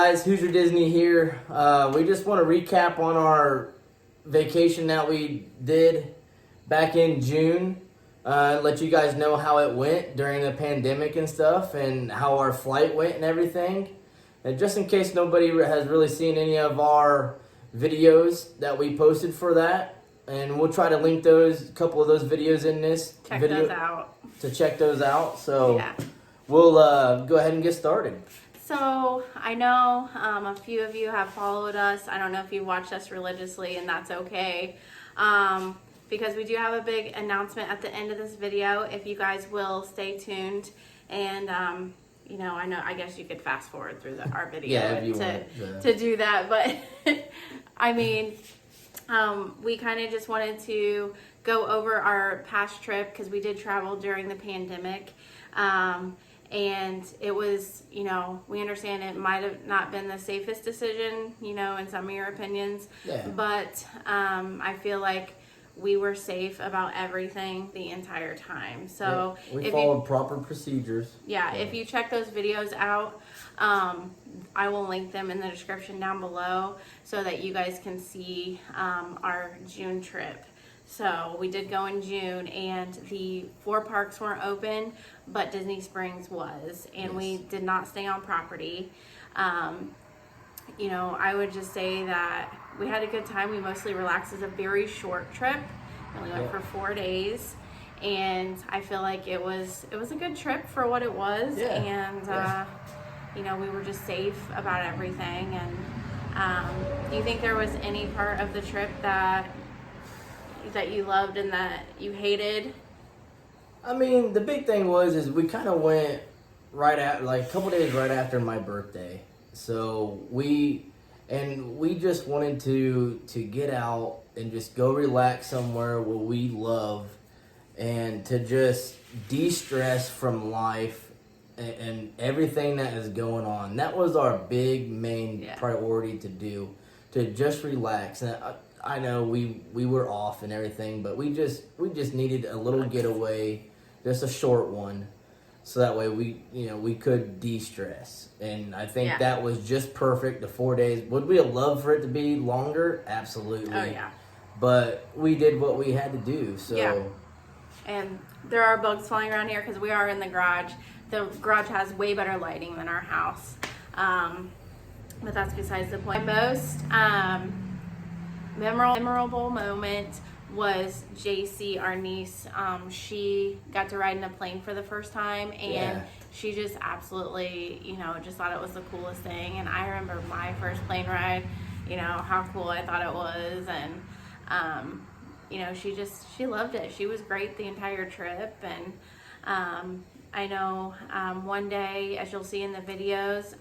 guys, Hoosier Disney here. We just want to recap on our vacation that we did back in June. Let you guys know how it went during the pandemic and stuff, and how our flight went and everything. And just in case nobody has really seen any of our videos that we posted for that, and we'll try to link a couple of those videos in this video those out. to check those out. So Yeah. we'll go ahead and get started. So I know a few of you have followed us. I don't know if you watched us religiously, and that's okay. Because we do have a big announcement at the end of this video. If you guys will stay tuned, and I guess you could fast forward through our video to do that. But I mean, we kind of just wanted to go over our past trip because we did travel during the pandemic. And it was, we understand it might have not been the safest decision, in some of your opinions. Yeah. But I feel like we were safe about everything the entire time. So we followed proper procedures. Yeah, if you check those videos out, I will link them in the description down below so that you guys can see our June trip. So we did go in June, and the 4 parks weren't open, but Disney Springs was, and Yes. we did not stay on property. I would just say that we had a good time. We mostly relaxed. It's a very short trip. We only went for 4 days, and I feel like it was a good trip for what it was. Yeah. And we were just safe about everything. And do you think there was any part of the trip that you loved and that you hated? I mean, the big thing is we kind of went right at a couple days right after my birthday. So we just wanted to get out and just go relax somewhere where we love, and to just de-stress from life and everything that is going on. That was our big main priority to do, to just relax. And I know we were off and everything, but we just needed a little getaway, just a short one, so that way we could de-stress. And I think that was just perfect. The 4 days. Would we have loved for it to be longer? Absolutely. Oh yeah. But we did what we had to do. So. Yeah. And there are bugs flying around here because we are in the garage. The garage has way better lighting than our house. But that's besides the point. My most memorable moment was JC, our niece. She got to ride in a plane for the first time, and she just absolutely, just thought it was the coolest thing. And I remember my first plane ride, how cool I thought it was, and she loved it. She was great the entire trip. And I know one day, as you'll see in the videos,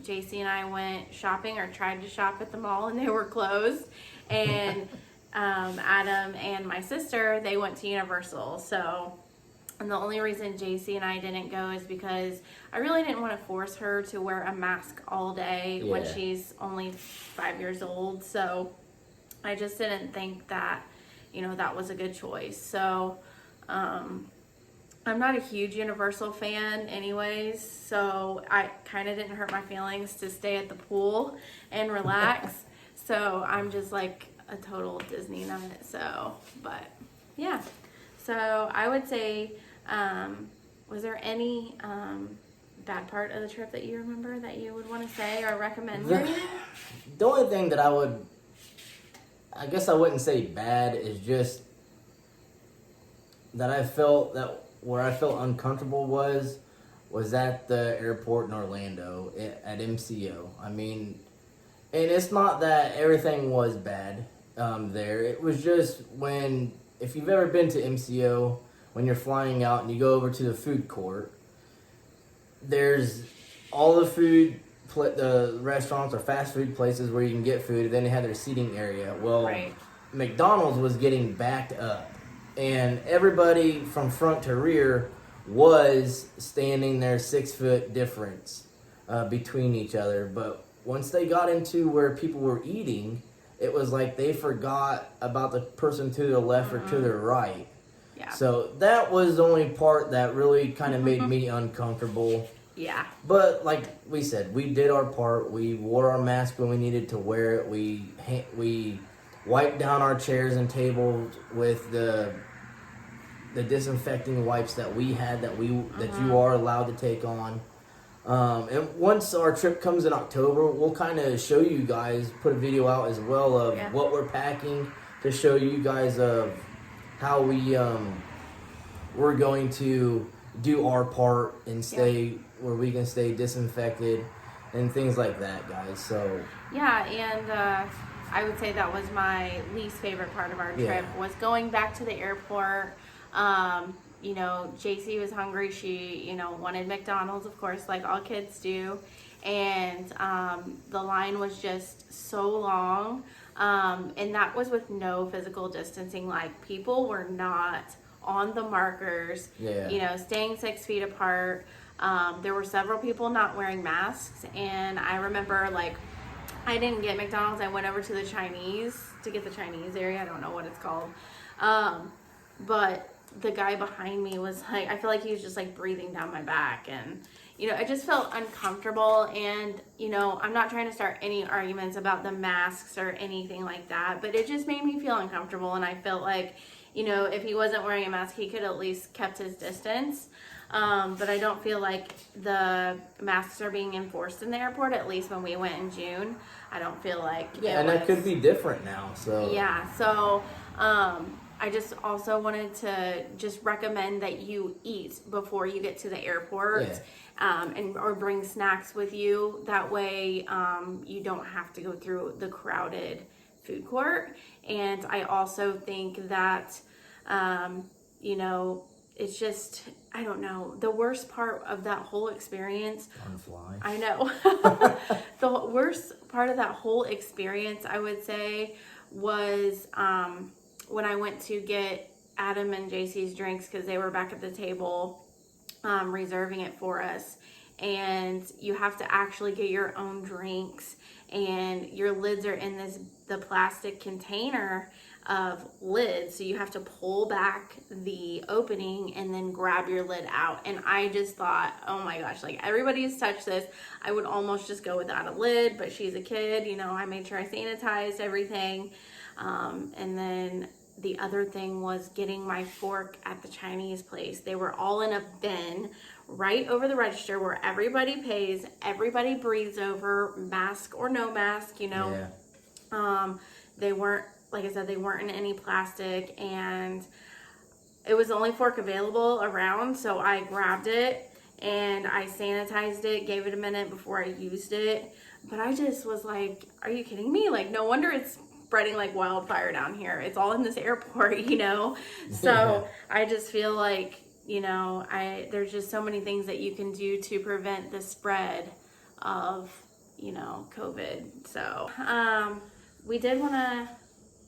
JC and I went shopping, or tried to shop at the mall, and they were closed. And Adam and my sister, they went to Universal. So, and the only reason JC and I didn't go is because I really didn't want to force her to wear a mask all day when she's only 5 years old. So I just didn't think that, that was a good choice. So, I'm not a huge Universal fan anyways, so I kind of didn't hurt my feelings to stay at the pool and relax. So I'm just like a total Disney nut. So, but yeah. So I would say, was there any bad part of the trip that you remember that you would want to say or recommend? The only thing that I guess I wouldn't say bad, is just that I felt that where I felt uncomfortable was at the airport in Orlando at MCO. I mean, and it's not that everything was bad there. It was just if you've ever been to MCO, when you're flying out and you go over to the food court, there's all the food, the restaurants or fast food places where you can get food, and then they have their seating area. Well, McDonald's was getting backed up, and everybody from front to rear was standing there 6 foot difference between each other. But once they got into where people were eating, it was like they forgot about the person to the left or to the right. Yeah. So that was the only part that really kind of made me uncomfortable. Yeah. But like we said, we did our part. We wore our mask when we needed to wear it. We wiped down our chairs and tables with the disinfecting wipes that we had that you are allowed to take on. And once our trip comes in October, we'll kind of show you guys, put a video out as well of what we're packing to show you guys of how we're going to do our part and stay where we can stay disinfected and things like that, guys. So yeah, and I would say that was my least favorite part of our trip was going back to the airport. You know, JC was hungry. She, you know, wanted McDonald's, of course, like all kids do. And the line was just so long. And that was with no physical distancing. Like, people were not on the markers, you know, staying 6 feet apart. There were several people not wearing masks. And I remember, like, I didn't get McDonald's. I went over to the Chinese to get the Chinese area. I don't know what it's called. But the guy behind me was like, I feel like he was just like breathing down my back, and you know, I just felt uncomfortable. And you know, I'm not trying to start any arguments about the masks or anything like that, but it just made me feel uncomfortable. And I felt like, you know, if he wasn't wearing a mask, he could at least kept his distance. But I don't feel like the masks are being enforced in the airport, at least when we went in June. I don't feel like and that could be different now. So so I just also wanted to just recommend that you eat before you get to the airport, or bring snacks with you. That way you don't have to go through the crowded food court. And I also think that, you know, it's just, I don't know, the worst part of that whole experience. Unfly. I know. The worst part of that whole experience, I would say, was when I went to get Adam and JC's drinks, because they were back at the table reserving it for us. And you have to actually get your own drinks, and your lids are in the plastic container of lids, so you have to pull back the opening and then grab your lid out. And I just thought, oh my gosh, like, everybody's touched this. I would almost just go without a lid, but she's a kid, you know, I made sure I sanitized everything. And then the other thing was getting my fork at the Chinese place. They were all in a bin right over the register where everybody pays, everybody breathes over, mask or no mask, you know. They weren't, like I said, they weren't in any plastic, and it was the only fork available around, so I grabbed it and I sanitized it, gave it a minute before I used it. But I just was like, are you kidding me? Like, no wonder it's spreading like wildfire down here. It's all in this airport, you know? So I just feel like, you know, there's just so many things that you can do to prevent the spread of, you know, COVID. So we did want to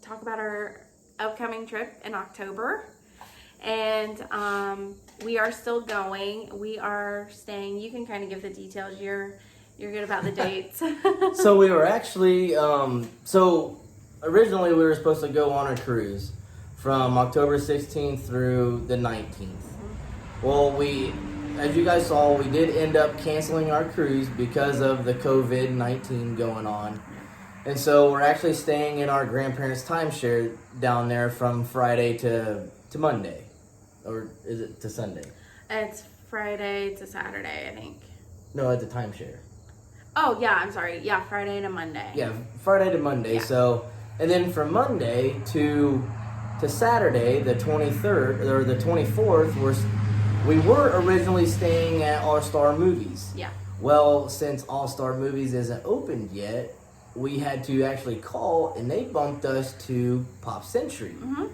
talk about our upcoming trip in October. And we are still going. We are staying. You can kind of give the details. You're good about the dates. So we were actually, so originally we were supposed to go on a cruise from October 16th through the 19th. Well, as you guys saw, we did end up canceling our cruise because of the COVID-19 going on. And so we're actually staying in our grandparents' timeshare down there from Friday to Monday. Or is it to Sunday? It's Friday to Saturday, I think. No, it's a timeshare. Oh, yeah, I'm sorry. Yeah, Friday to Monday. Yeah, Friday to Monday. Yeah. So, and then from Monday to Saturday, the 23rd, or the 24th, we were originally staying at All Star Movies. Yeah. Well, since All Star Movies isn't opened yet, we had to actually call, and they bumped us to Pop Century. Mm-hmm.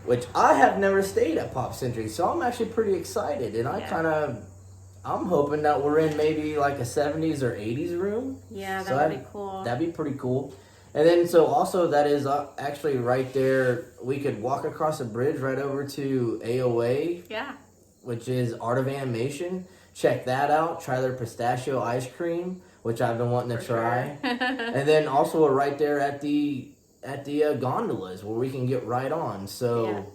Which I have never stayed at Pop Century, so I'm actually pretty excited. And I'm hoping that we're in maybe like a 70s or 80s room. Yeah, that would be cool. That'd be pretty cool. And then, so also that is actually right there. We could walk across a bridge right over to AOA. Yeah. Which is Art of Animation. Check that out. Try their pistachio ice cream, which I've been wanting to try. Sure. And then also we're right there at the gondolas where we can get right on. So,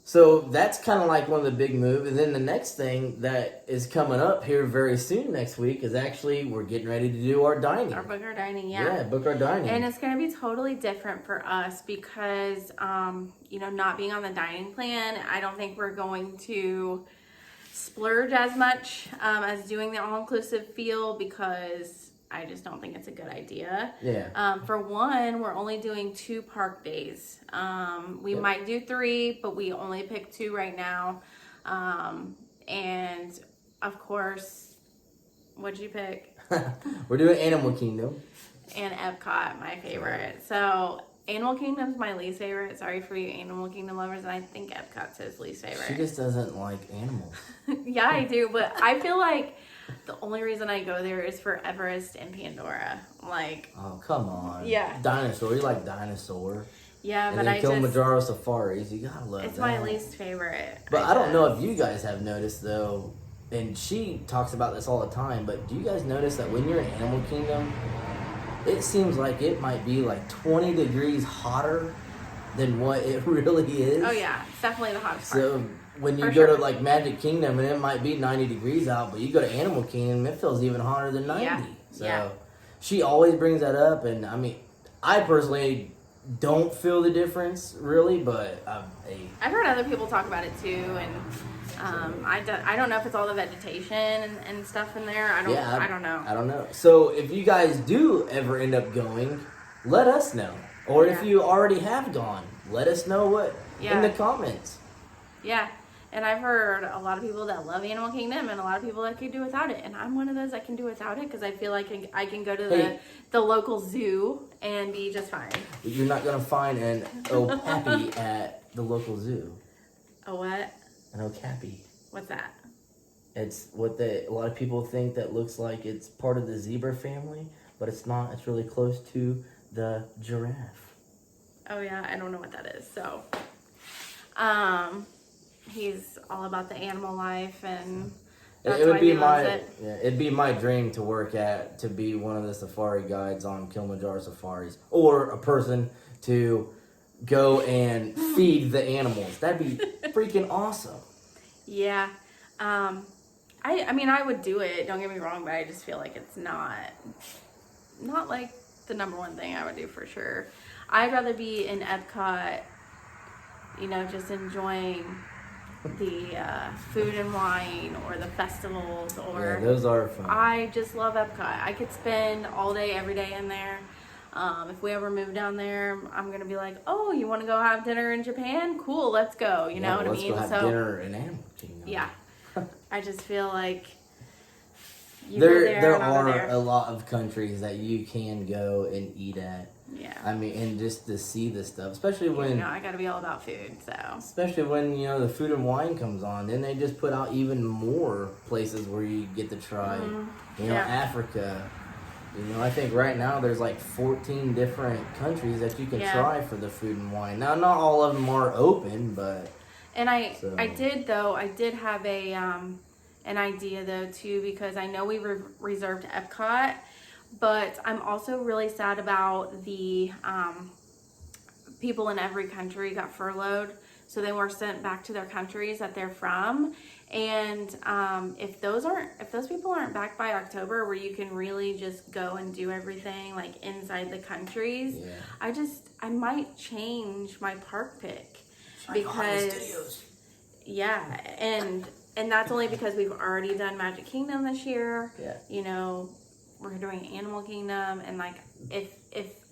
So that's kind of like one of the big moves. And then the next thing that is coming up here very soon next week is actually we're getting ready to do our dining. Our book our dining, yeah. Yeah, book our dining. And it's going to be totally different for us because, you know, not being on the dining plan, I don't think we're going to splurge as much as doing the all-inclusive feel because I just don't think it's a good idea. Yeah. For one, we're only doing 2 park days. We might do 3, but we only pick 2 right now. And of course, what'd you pick? We're doing Animal Kingdom. And Epcot, my favorite. So Animal Kingdom's my least favorite. Sorry for you Animal Kingdom lovers, and I think Epcot's his least favorite. She just doesn't like animals. Yeah, I do, but I feel like the only reason I go there is for Everest and Pandora. Like, oh, come on. Yeah. Dinosaur. You like dinosaur. Yeah, and but then I Kilimanjaro Safaris. You gotta love it's that. my least favorite. But I don't know if you guys have noticed, though, and she talks about this all the time, but do you guys notice that when you're in Animal Kingdom, it seems like it might be like 20 degrees hotter than what it really is? Oh, yeah. It's definitely the hottest part. So when you For go sure. to like Magic Kingdom and it might be 90 degrees out, but you go to Animal Kingdom, it feels even hotter than 90. Yeah. So Yeah. she always brings that up, and I mean, I personally don't feel the difference really, but I've heard other people talk about it too, and I don't know if it's all the vegetation and stuff in there. I don't know. I don't know. So if you guys do ever end up going, let us know. Or if Yeah. you already have gone, let us know what Yeah. in the comments. Yeah. And I've heard a lot of people that love Animal Kingdom and a lot of people that could do without it. And I'm one of those that can do without it because I feel like I can go to the local zoo and be just fine. You're not going to find an okapi at the local zoo. A what? An okapi. What's that? It's what a lot of people think that looks like it's part of the zebra family, but it's not. It's really close to the giraffe. Oh yeah, I don't know what that is. So, he's all about the animal life, and that's it would why be he loves it. it'd be my dream to be one of the safari guides on Kilimanjaro safaris, or a person to go and feed the animals. That'd be freaking awesome. Yeah. I mean, I would do it. Don't get me wrong, but I just feel like it's not like the number one thing I would do for sure. I'd rather be in Epcot, you know, just enjoying the food and wine or the festivals or. Yeah, those are fun. I just love Epcot. I could spend all day, every day in there. If we ever move down there, I'm gonna be like, oh, you want to go have dinner in Japan? Cool, let's go. You know what I mean? Let's go have dinner in Animal Kingdom. Yeah. I just feel like there are a lot of countries that you can go and eat at. Yeah. I mean, and just to see this stuff, especially when you know, I gotta be all about food, so. Especially when, you know, the food and wine comes on, then they just put out even more places where you get to try. You know, Africa. You know, I think right now there's like 14 different countries that you can try for the food and wine. Now, not all of them are open, but. And I did have a an idea though too, because I know we reserved Epcot, but I'm also really sad about the people in every country got furloughed, so they were sent back to their countries that they're from. And if those people aren't back by October, where you can really just go and do everything like inside the countries, I might change my park pick. Because and that's only because we've already done Magic Kingdom this year. You know, we're doing Animal Kingdom, and like if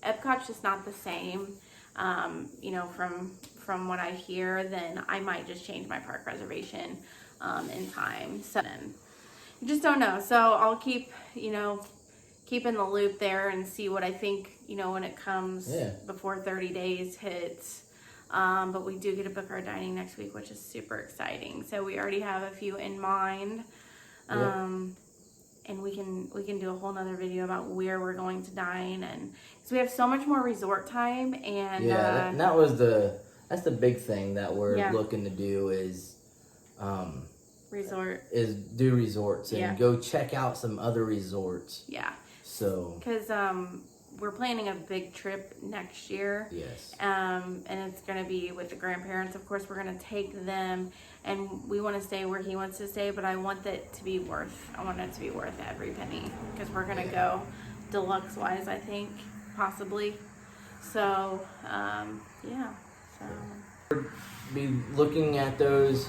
Epcot's just not the same, you know, from what I hear, then I might just change my park reservation in time. So then you just don't know. So I'll keep in the loop there and see what I think, you know, when it comes before 30 days hits. But we do get to book our dining next week, which is super exciting. So we already have a few in mind. And we can do a whole nother video about where we're going to dine, and because we have so much more resort time. And that's the big thing that we're looking to do is do resorts and go check out some other resorts. Yeah. So because we're planning a big trip next year. Yes. And it's going to be with the grandparents. Of course, we're going to take them, and we want to stay where he wants to stay, but I want it to be worth every penny, because we're going to go deluxe wise, I think, possibly. So, yeah. So Be looking at those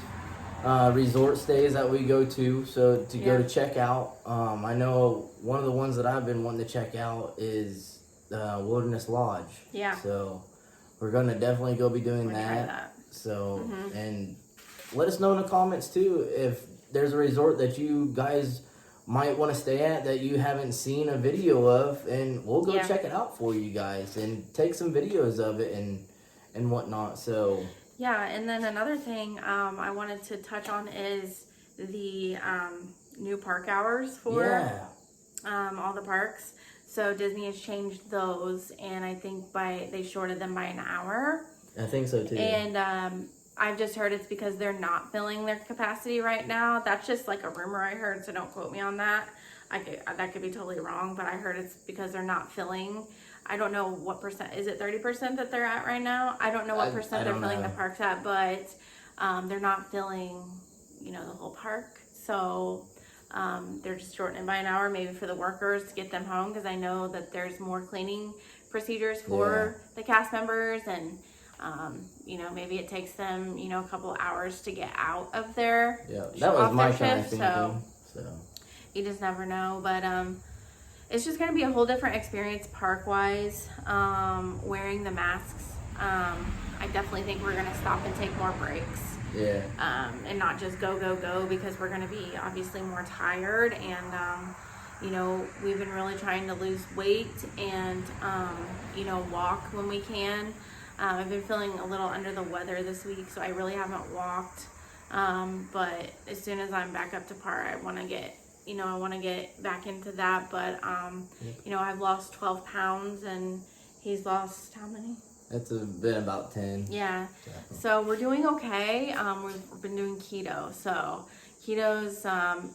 resort stays that we go to. So to go to check out, I know one of the ones that I've been wanting to check out is Wilderness Lodge. Yeah. So we're gonna definitely go be doing that. So and let us know in the comments too if there's a resort that you guys might want to stay at that you haven't seen a video of, and we'll go check it out for you guys and take some videos of it and whatnot. So yeah, and then another thing I wanted to touch on is the new park hours for all the parks. So Disney has changed those, and I think they shorted them by an hour. I think so too. And I've just heard it's because they're not filling their capacity right now. That's just like a rumor I heard, so don't quote me on that. That could be totally wrong, but I heard it's because they're not filling. I don't know what percent. Is it 30% that they're at right now? I don't know what percent they're filling the parks at, but they're not filling, the whole park. So they're just shortening by an hour, maybe for the workers to get them home, because I know that there's more cleaning procedures for the cast members, and maybe it takes them, a couple hours to get out of their that was my kind of shift. thinking. So you just never know, but it's just going to be a whole different experience park-wise, wearing the masks. I definitely think we're going to stop and take more breaks. Yeah. And not just go, because we're going to be obviously more tired. And, we've been really trying to lose weight and, walk when we can. I've been feeling a little under the weather this week, so I really haven't walked. But as soon as I'm back up to par, I want to get back into that. But, I've lost 12 pounds, and he's lost how many? It's been about 10. Yeah. So we're doing okay. We've been doing keto. So keto's,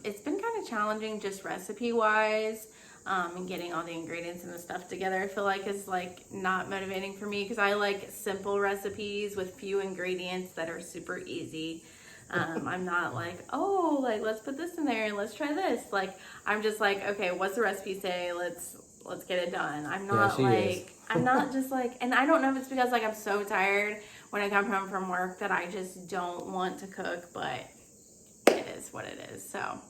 it's been kind of challenging just recipe wise, and getting all the ingredients and the stuff together. I feel like it's like not motivating for me, because I like simple recipes with few ingredients that are super easy. I'm not like, let's put this in there and let's try this. Like, I'm just like, okay, what's the recipe say? Let's get it done. I'm not I'm not just like, and I don't know if it's because like I'm so tired when I come home from work that I just don't want to cook, but it is what it is. So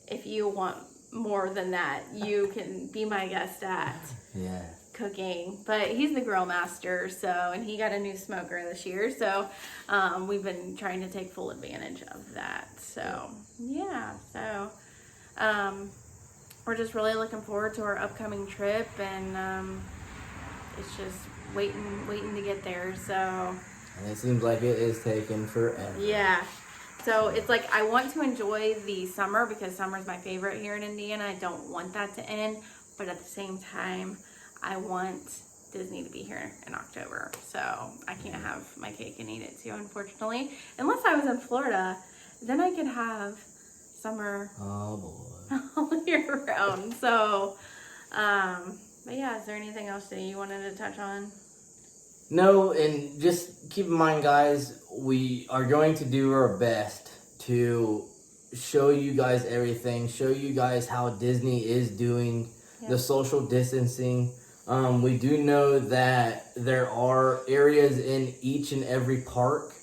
if you want more than that, you can be my guest at cooking. But he's the grill master, and he got a new smoker this year, so we've been trying to take full advantage of that. So we're just really looking forward to our upcoming trip, and it's just waiting to get there. So, and it seems like it is taking forever. Yeah. So it's like I want to enjoy the summer, because summer is my favorite here in Indiana. I don't want that to end, but at the same time, I want Disney to be here in October. So I can't have my cake and eat it too, unfortunately. Unless I was in Florida, then I could have summer all year round. So, but yeah, is there anything else that you wanted to touch on? No, and just keep in mind, guys, we are going to do our best to show you guys everything, show you guys how Disney is doing the social distancing. We do know that there are areas in each and every park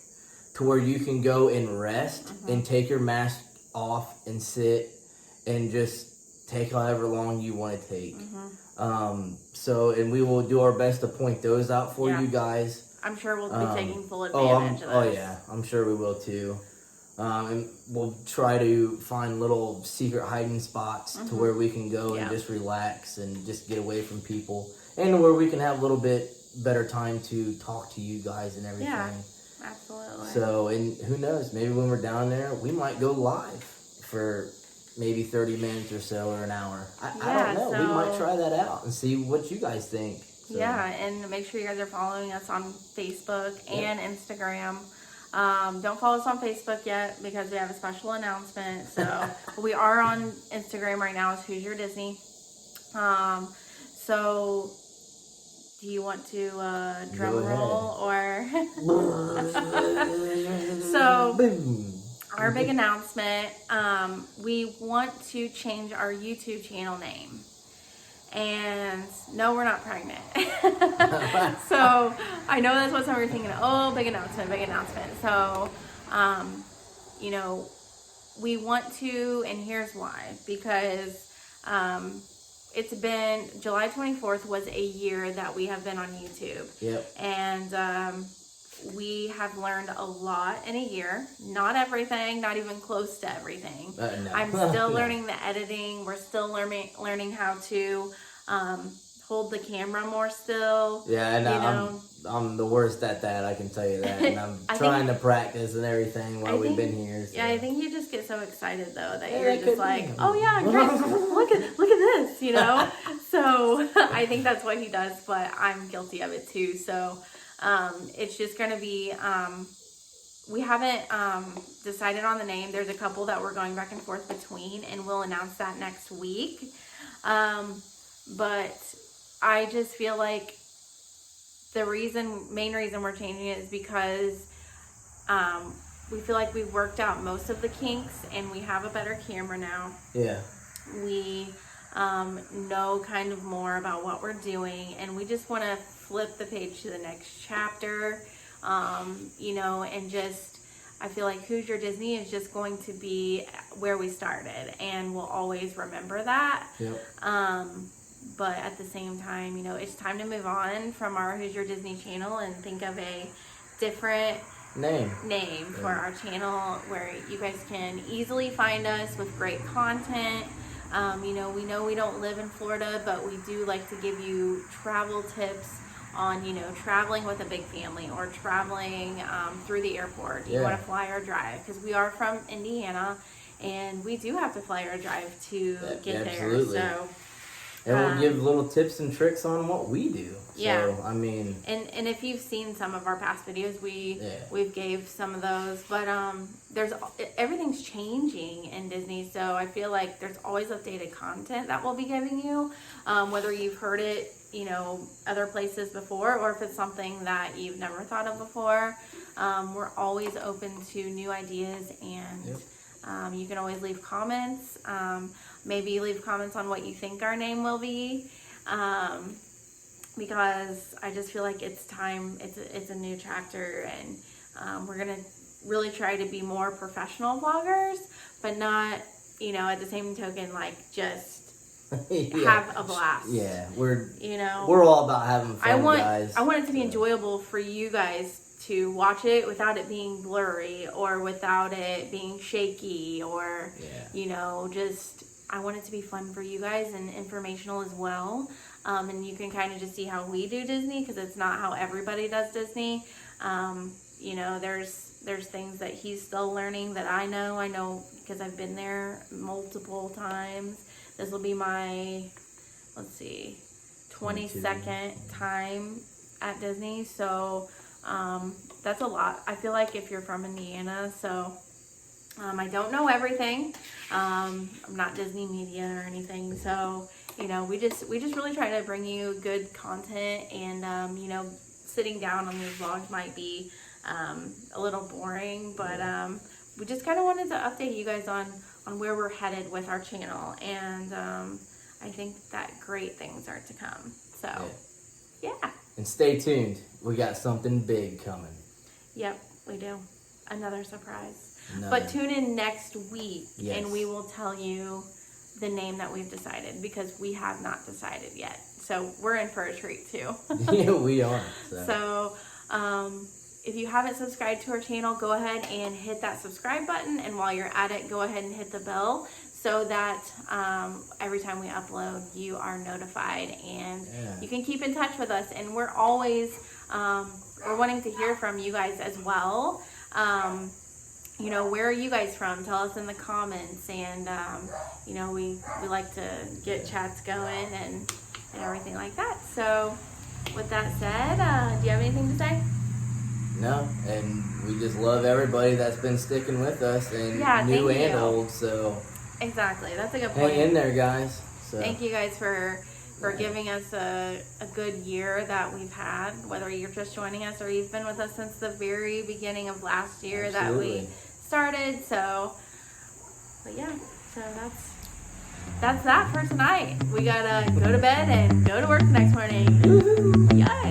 to where you can go and rest and take your mask off and sit and just take however long you want to take. And we will do our best to point those out for you guys. I'm sure we'll be taking full advantage of those. Oh yeah, I'm sure we will too. And we'll try to find little secret hiding spots to where we can go and just relax and just get away from people, and where we can have a little bit better time to talk to you guys and everything. Yeah, absolutely. So, and who knows, maybe when we're down there, we might go live for maybe 30 minutes or so, or an hour. I don't know. We might try that out and see what you guys think. So. Yeah, and make sure you guys are following us on Facebook and Instagram. Don't follow us on Facebook yet, because we have a special announcement. So we are on Instagram right now as Who's Your Disney. So Do you want to drum Go ahead. roll or? So, Boom. our big announcement, we want to change our YouTube channel name. And no, we're not pregnant. So I know that's what some are thinking. Oh, big announcement, big announcement. So, you know, we want to, and here's why. Because it's been, July 24th was a year that we have been on YouTube. Yep. And we have learned a lot in a year. Not everything, not even close to everything. No. I'm still learning the editing. We're still learning how to hold the camera more still. Yeah, and you know. I'm the worst at that, I can tell you that. And I'm trying to practice and everything while we've been here. So. Yeah, I think you just get so excited though that you're that just could like, be. oh yeah, great. look at this, you know. So I think that's what he does, but I'm guilty of it too. So it's just gonna be. We haven't decided on the name. There's a couple that we're going back and forth between, and we'll announce that next week. But I just feel like the main reason we're changing it is because we feel like we've worked out most of the kinks, and we have a better camera now. Yeah. We know kind of more about what we're doing, and we just want to flip the page to the next chapter. You know, and just, I feel like Who's Your Disney is just going to be where we started, and we'll always remember that. Yep. But at the same time, you know, it's time to move on from our Who's Your Disney channel and think of a different name for our channel where you guys can easily find us with great content. You know we don't live in Florida, but we do like to give you travel tips on, you know, traveling with a big family or traveling through the airport. Do you want to fly or drive? Because we are from Indiana, and we do have to fly or drive to get there. So, and we'll give little tips and tricks on what we do. Yeah. So, I mean, and if you've seen some of our past videos, we've gave some of those, but everything's changing in Disney, so I feel like there's always updated content that we'll be giving you, whether you've heard it, you know, other places before, or if it's something that you've never thought of before. We're always open to new ideas, and you can always leave comments. Maybe leave comments on what you think our name will be, because I just feel like it's time. It's a new chapter, and we're gonna really try to be more professional vloggers, but not, you know, at the same token, like just have a blast. Yeah, we're all about having fun, guys. I want it to be enjoyable for you guys to watch it without it being blurry or without it being shaky, or you know, just I want it to be fun for you guys and informational as well. And you can kind of just see how we do Disney, because it's not how everybody does Disney. You know, there's things that he's still learning that I know because I've been there multiple times. This will be my, 22nd time at Disney. So that's a lot. I feel like if you're from Indiana, so I don't know everything. I'm not Disney media or anything. So, you know, we just really try to bring you good content, and you know, sitting down on these vlogs might be a little boring, but we just kind of wanted to update you guys on where we're headed with our channel, and I think that great things are to come. So, yeah. And stay tuned. We got something big coming. Yep, we do. Another surprise. But tune in next week, and we will tell you the name that we've decided, because we have not decided yet. So we're in for a treat too. Yeah, we are. So if you haven't subscribed to our channel, go ahead and hit that subscribe button. And while you're at it, go ahead and hit the bell so that every time we upload, you are notified, and you can keep in touch with us. And we're always, we're wanting to hear from you guys as well. You know, where are you guys from? Tell us in the comments. And, you know, we like to get chats going and everything like that. So with that said, do you have anything to say? No, and we just love everybody that's been sticking with us, and new and old. So exactly, that's a good point. Hang in there, guys. So. Thank you guys for for giving us a good year that we've had, whether you're just joining us or you've been with us since the very beginning of last year that we started. So, but yeah, so that's that for tonight. We gotta go to bed and go to work the next morning. Woo-hoo. Yeah.